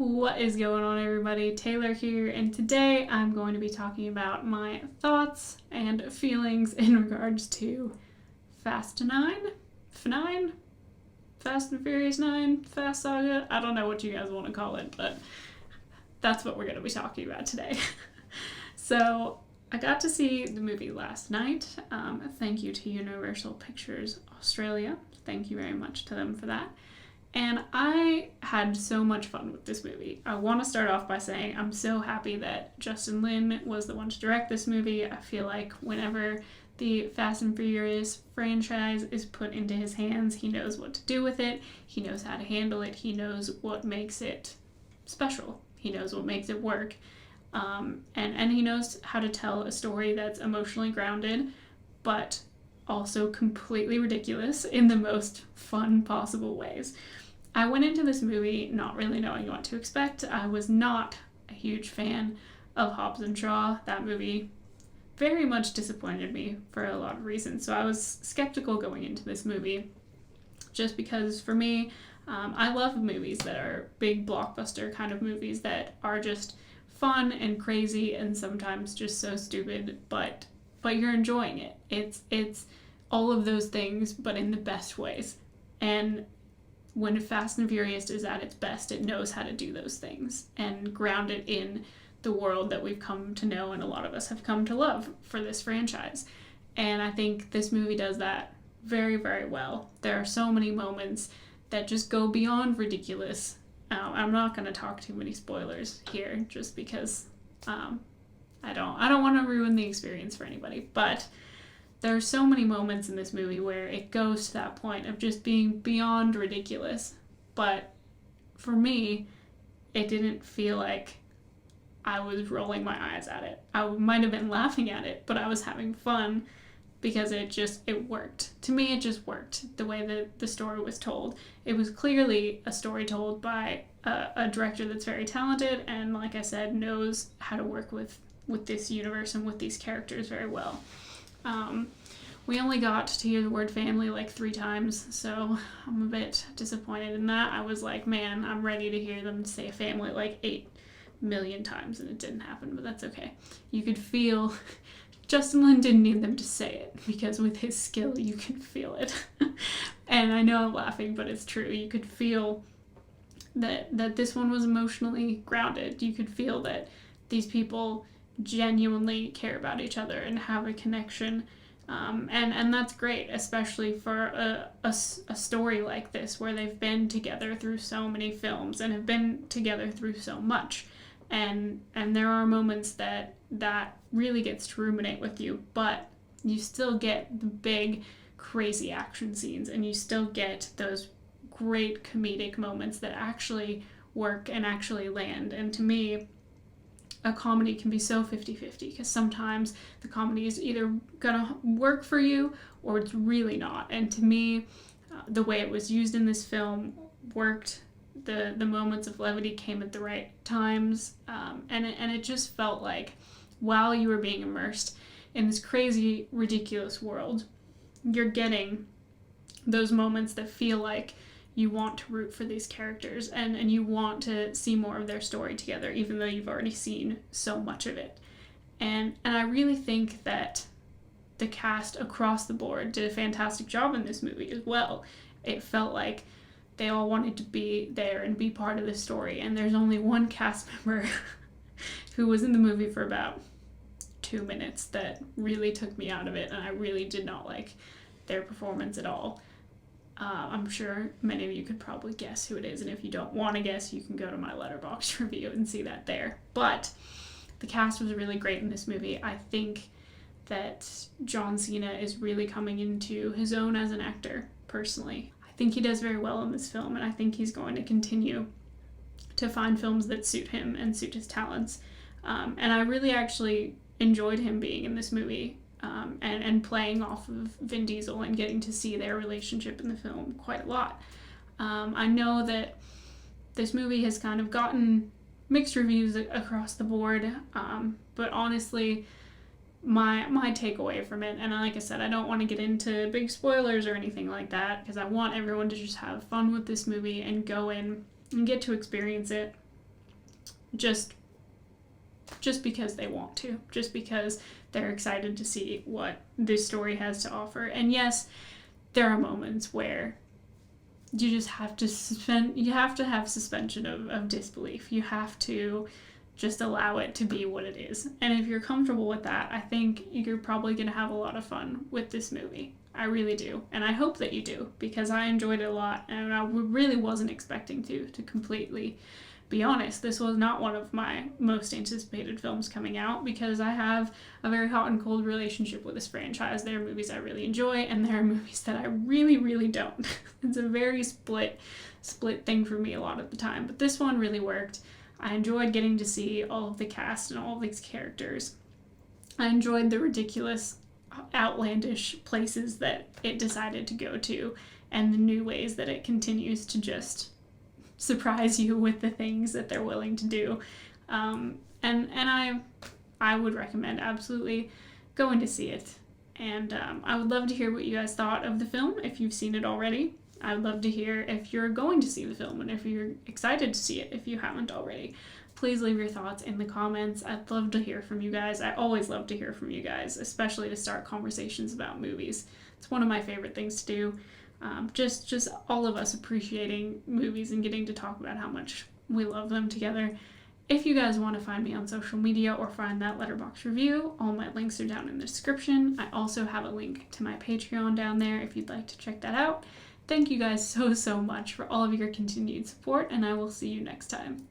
What is going on, everybody? Taylor here, and today I'm going to be talking about my thoughts and feelings in regards to Fast 9? F9? Fast and Furious 9? Fast Saga? I don't know what you guys want to call it, but that's what we're going to be talking about today. So, I got to see the movie last night. Thank you to Universal Pictures Australia. Thank you very much to them for that. And I had so much fun with this movie. I want to start off by saying I'm so happy that Justin Lin was the one to direct this movie. I feel like whenever the Fast and Furious franchise is put into his hands, he knows what to do with it. He knows how to handle it. He knows what makes it special. He knows what makes it work. And he knows how to tell a story that's emotionally grounded, but also completely ridiculous in the most fun possible ways. I went into this movie not really knowing what to expect. I was not a huge fan of Hobbs and Shaw. That movie very much disappointed me for a lot of reasons. So I was skeptical going into this movie just because for me, I love movies that are big blockbuster kind of movies that are just fun and crazy and sometimes just so stupid, but you're enjoying it. It's all of those things, but in the best ways. And when Fast and Furious is at its best, it knows how to do those things and ground it in the world that we've come to know and a lot of us have come to love for this franchise. And I think this movie does that very, very well. There are so many moments that just go beyond ridiculous. I'm not going to talk too many spoilers here just because I don't want to ruin the experience for anybody, but there are so many moments in this movie where it goes to that point of just being beyond ridiculous. But for me, it didn't feel like I was rolling my eyes at it. I might have been laughing at it, but I was having fun because it worked. To me, it just worked the way that the story was told. It was clearly a story told by a director that's very talented and, like I said, knows how to work with this universe and with these characters very well. We only got to hear the word family like 3 times, so I'm a bit disappointed in that. I was like, man, I'm ready to hear them say family like 8 million times, and it didn't happen, but that's okay. You could feel... Justin Lin didn't need them to say it, because with his skill, you can feel it. And I know I'm laughing, but it's true. You could feel that this one was emotionally grounded. You could feel that these people genuinely care about each other and have a connection, and that's great, especially for a story like this where they've been together through so many films and have been together through so much, and there are moments that really gets to ruminate with you, but you still get the big crazy action scenes and you still get those great comedic moments that actually work and actually land. And to me, a comedy can be so 50-50 because sometimes the comedy is either gonna work for you or it's really not. And to me, the way it was used in this film worked. The moments of levity came at the right times, and it just felt like while you were being immersed in this crazy, ridiculous world, you're getting those moments that feel like you want to root for these characters and you want to see more of their story together, even though you've already seen so much of it. And I really think that the cast across the board did a fantastic job in this movie as well. It felt like they all wanted to be there and be part of the story, and there's only one cast member who was in the movie for about 2 minutes that really took me out of it, and I really did not like their performance at all. I'm sure many of you could probably guess who it is, and if you don't want to guess, you can go to my Letterboxd review and see that there. But the cast was really great in this movie. I think that John Cena is really coming into his own as an actor, personally. I think he does very well in this film, and I think he's going to continue to find films that suit him and suit his talents. And I really actually enjoyed him being in this movie. And playing off of Vin Diesel and getting to see their relationship in the film quite a lot. I know that this movie has kind of gotten mixed reviews across the board, but honestly, my takeaway from it, and like I said, I don't want to get into big spoilers or anything like that, because I want everyone to just have fun with this movie and go in and get to experience it just because they want to, just because they're excited to see what this story has to offer. And yes, there are moments where you just have to have suspension of disbelief. You have to just allow it to be what it is. And if you're comfortable with that, I think you're probably going to have a lot of fun with this movie. I really do. And I hope that you do, because I enjoyed it a lot, and I really wasn't expecting to completely be honest. This was not one of my most anticipated films coming out, because I have a very hot and cold relationship with this franchise. There are movies I really enjoy, and there are movies that I really, really don't. It's a very split thing for me a lot of the time. But this one really worked. I enjoyed getting to see all of the cast and all of these characters. I enjoyed the ridiculous, outlandish places that it decided to go to, and the new ways that it continues to just surprise you with the things that they're willing to do. And I would recommend absolutely going to see it. And I would love to hear what you guys thought of the film if you've seen it already. I would love to hear if you're going to see the film and if you're excited to see it if you haven't already. Please leave your thoughts in the comments. I'd love to hear from you guys. I always love to hear from you guys, especially to start conversations about movies. It's one of my favorite things to do. Just all of us appreciating movies and getting to talk about how much we love them together. If you guys want to find me on social media or find that Letterboxd review, all my links are down in the description. I also have a link to my Patreon down there if you'd like to check that out. Thank you guys so much for all of your continued support, and I will see you next time.